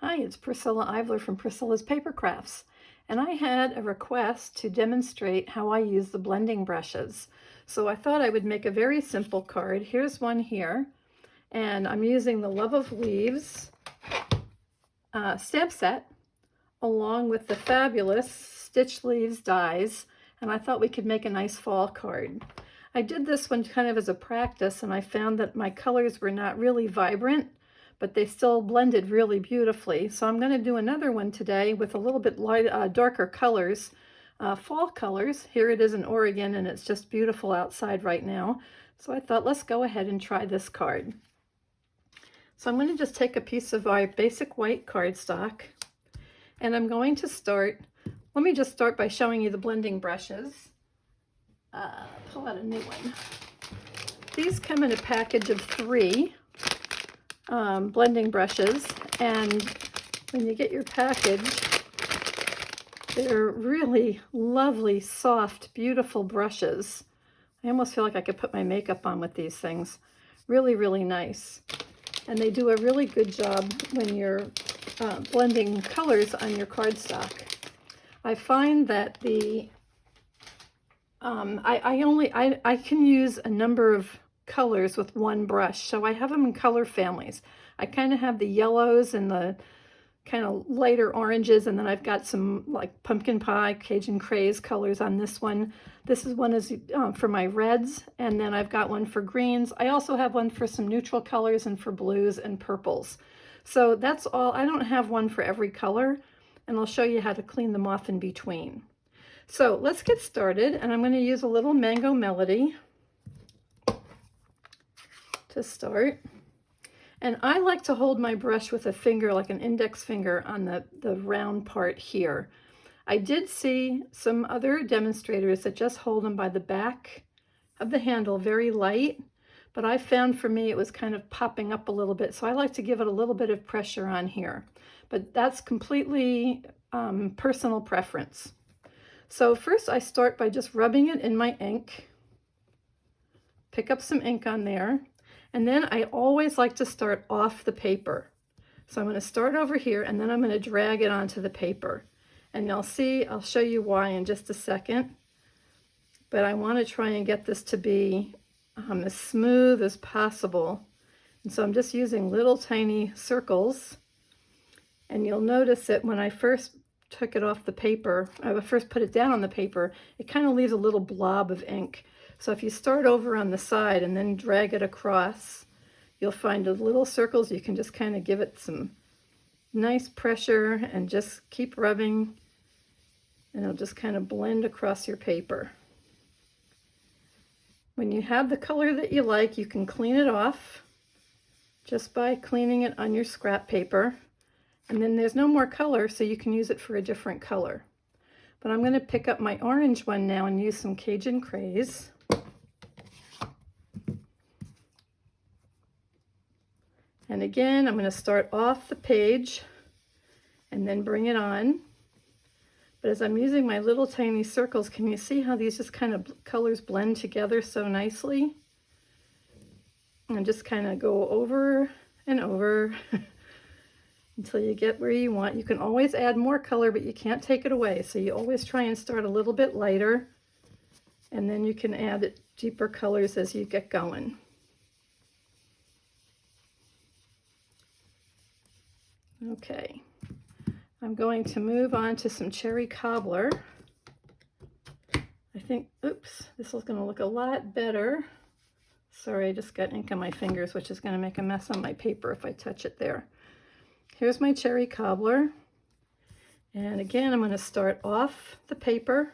Hi, it's Priscilla Ivler from Priscilla's Paper Crafts, and I had a request to demonstrate how I use the blending brushes. So I thought I would make a very simple card. Here's one here, and I'm using the Love of Leaves stamp set along with the fabulous Stitch Leaves dies, and I thought we could make a nice fall card. I did this one kind of as a practice, and I found that my colors were not really vibrant, but they still blended really beautifully. So I'm going to do another one today with a little bit darker colors, fall colors. Here it is in Oregon, and it's just beautiful outside right now. So I thought, let's go ahead and try this card. So I'm going to just take a piece of our basic white cardstock, and I'm going to start. Let me just start by showing you the blending brushes. Pull out a new one. These come in a package of 3. Blending brushes, and when you get your package, they're really lovely, soft, beautiful brushes. I almost feel like I could put my makeup on with these things. Really, really nice. And they do a really good job when you're blending colors on your cardstock. I find that I can use a number of colors with one brush, so I have them in color families. I kind of have the yellows and the kind of lighter oranges, and then I've got some like pumpkin pie, Cajun craze colors on this one. This one is for my reds, and then I've got one for greens. I also have one for some neutral colors and for blues and purples. So that's all. I don't have one for every color, and I'll show you how to clean them off in between. So let's get started, and I'm going to use a little Mango Melody to start. And I like to hold my brush with a finger, like an index finger, on the round part here. I did see some other demonstrators that just hold them by the back of the handle, very light, but I found for me it was kind of popping up a little bit, so I like to give it a little bit of pressure on here. But that's completely personal preference. So first I start by just rubbing it in my ink. Pick up some ink on there. And then I always like to start off the paper. So I'm going to start over here, and then I'm going to drag it onto the paper. And you'll see, I'll show you why in just a second. But I want to try and get this to be as smooth as possible. And so I'm just using little tiny circles. And you'll notice that when I first took it off the paper, I first put it down on the paper, it kind of leaves a little blob of ink. So if you start over on the side and then drag it across, you'll find the little circles. You can just kind of give it some nice pressure and just keep rubbing, and it'll just kind of blend across your paper. When you have the color that you like, you can clean it off just by cleaning it on your scrap paper. And then there's no more color, so you can use it for a different color. But I'm going to pick up my orange one now and use some Cajun Craze. And again, I'm going to start off the page and then bring it on. But as I'm using my little tiny circles, can you see how these just kind of colors blend together so nicely? And just kind of go over and over until you get where you want. You can always add more color, but you can't take it away. So you always try and start a little bit lighter, and then you can add deeper colors as you get going. Okay, I'm going to move on to some cherry cobbler. I think, oops, this is going to look a lot better. Sorry, I just got ink on my fingers, which is going to make a mess on my paper if I touch it there. Here's my cherry cobbler. And again, I'm going to start off the paper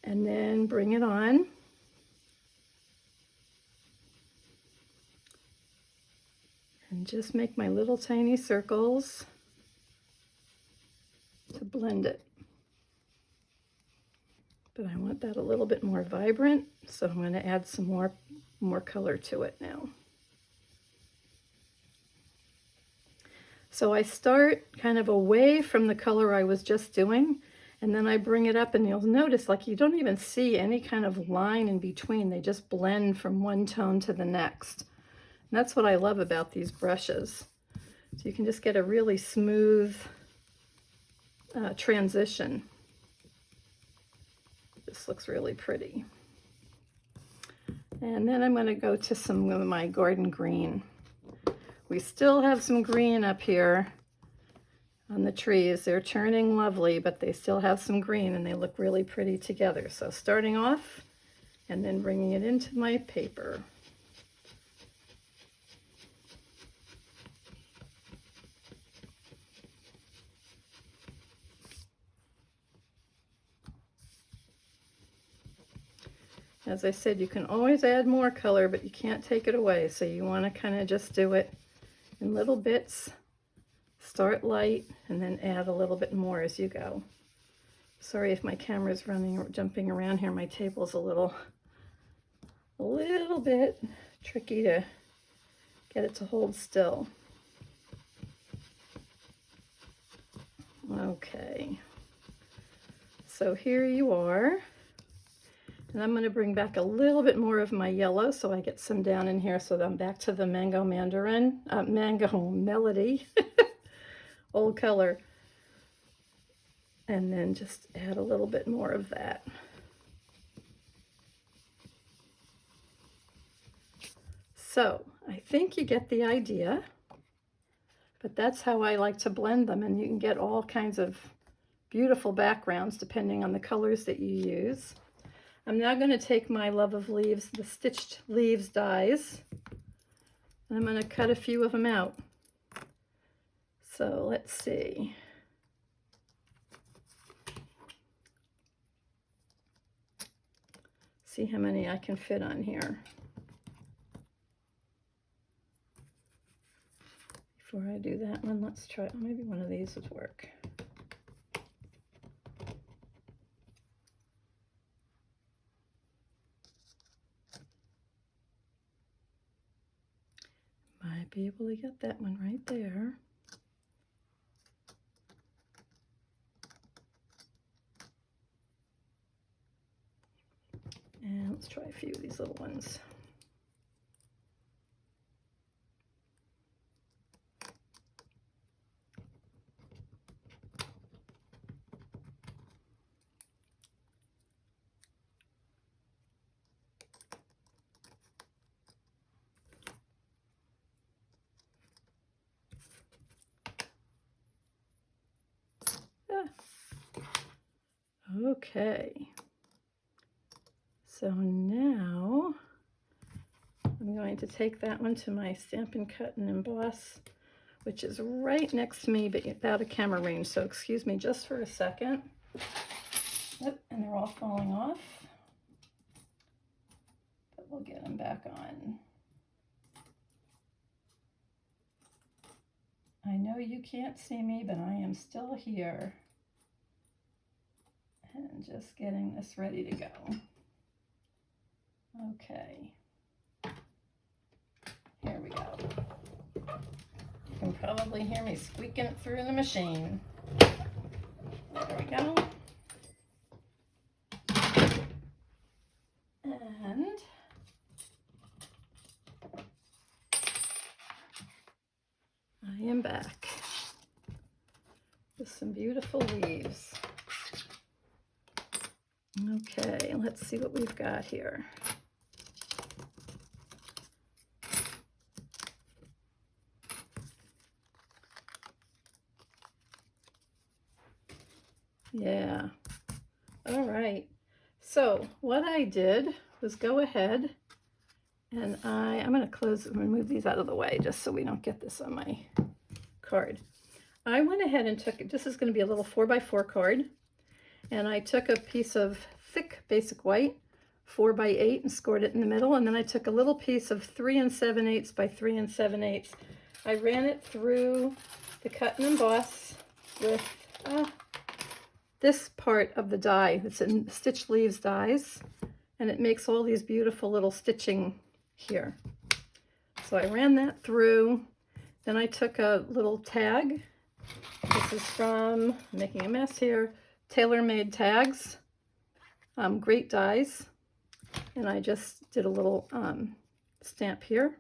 and then bring it on. And just make my little tiny circles to blend it. But I want that a little bit more vibrant, so I'm going to add some more color to it now. So I start kind of away from the color I was just doing, and then I bring it up, and you'll notice like you don't even see any kind of line in between. They just blend from one tone to the next. And that's what I love about these brushes. So you can just get a really smooth transition. This looks really pretty. And then I'm going to go to some of my garden green. We still have some green up here on the trees. They're turning lovely, but they still have some green and they look really pretty together. So starting off and then bringing it into my paper. As I said, you can always add more color, but you can't take it away. So you want to kind of just do it in little bits. Start light and then add a little bit more as you go. Sorry if my camera's jumping around here. My table's a little bit tricky to get it to hold still. Okay. So here you are. And I'm going to bring back a little bit more of my yellow so I get some down in here so that I'm back to the mango melody, old color. And then just add a little bit more of that. So I think you get the idea, but that's how I like to blend them, and you can get all kinds of beautiful backgrounds depending on the colors that you use. I'm now going to take my Love of Leaves, the Stitched Leaves dies, and I'm going to cut a few of them out. So let's see. See how many I can fit on here. Before I do that one, let's try, maybe one of these would work. Might be able to get that one right there. And let's try a few of these little ones. Okay, so now I'm going to take that one to my Stampin' Cut and Emboss, which is right next to me, but out of camera range. So excuse me just for a second. Yep, and they're all falling off, but we'll get them back on. I know you can't see me, but I am still here. And just getting this ready to go. Okay. Here we go. You can probably hear me squeaking it through the machine. There we go. And I am back with some beautiful leaves. Okay, let's see what we've got here. Yeah. All right. So what I did was go ahead and I'm going to close and remove these out of the way just so we don't get this on my card. I went ahead and took, this is going to be a little 4x4 card, and I took a piece of thick basic white 4x8 and scored it in the middle, and then I took a little piece of 3 7/8 by 3 7/8. I ran it through the cut and emboss with this part of the die. It's in Stitched Leaves dies, and it makes all these beautiful little stitching here. So I ran that through. Then I took a little tag. This is from, I'm making a mess here, Tailor Made Tags, great dies, and I just did a little stamp here.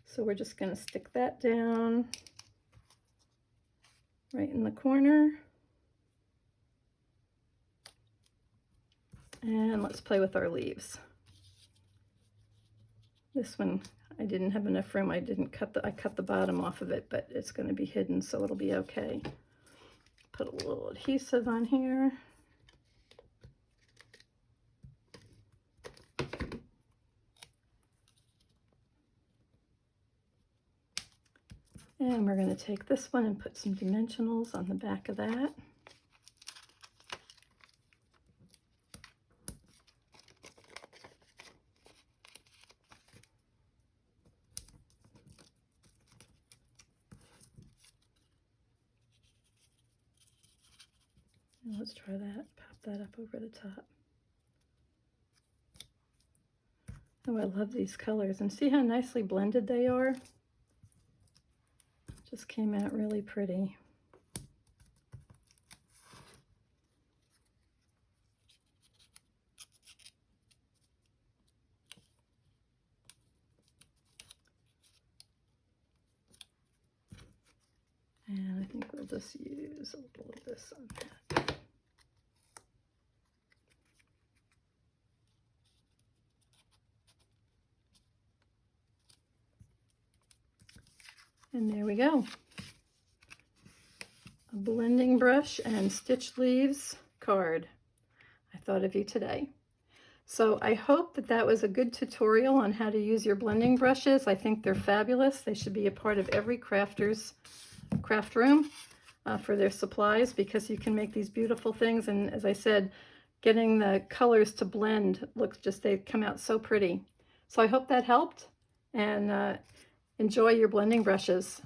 So we're just going to stick that down right in the corner. And let's play with our leaves. This one, I didn't have enough room. I cut the bottom off of it, but it's going to be hidden, so it'll be okay. Put a little adhesive on here. And we're going to take this one and put some dimensionals on the back of that. And let's try that, pop that up over the top. Oh, I love these colors. And see how nicely blended they are? Just came out really pretty. And I think we'll just use a little of this on that. And there we go. A blending brush and stitched leaves card. I thought of you today. So I hope that that was a good tutorial on how to use your blending brushes. I think they're fabulous. They should be a part of every crafter's craft room for their supplies, because you can make these beautiful things. And as I said, getting the colors to blend they come out so pretty. So I hope that helped, and enjoy your blending brushes.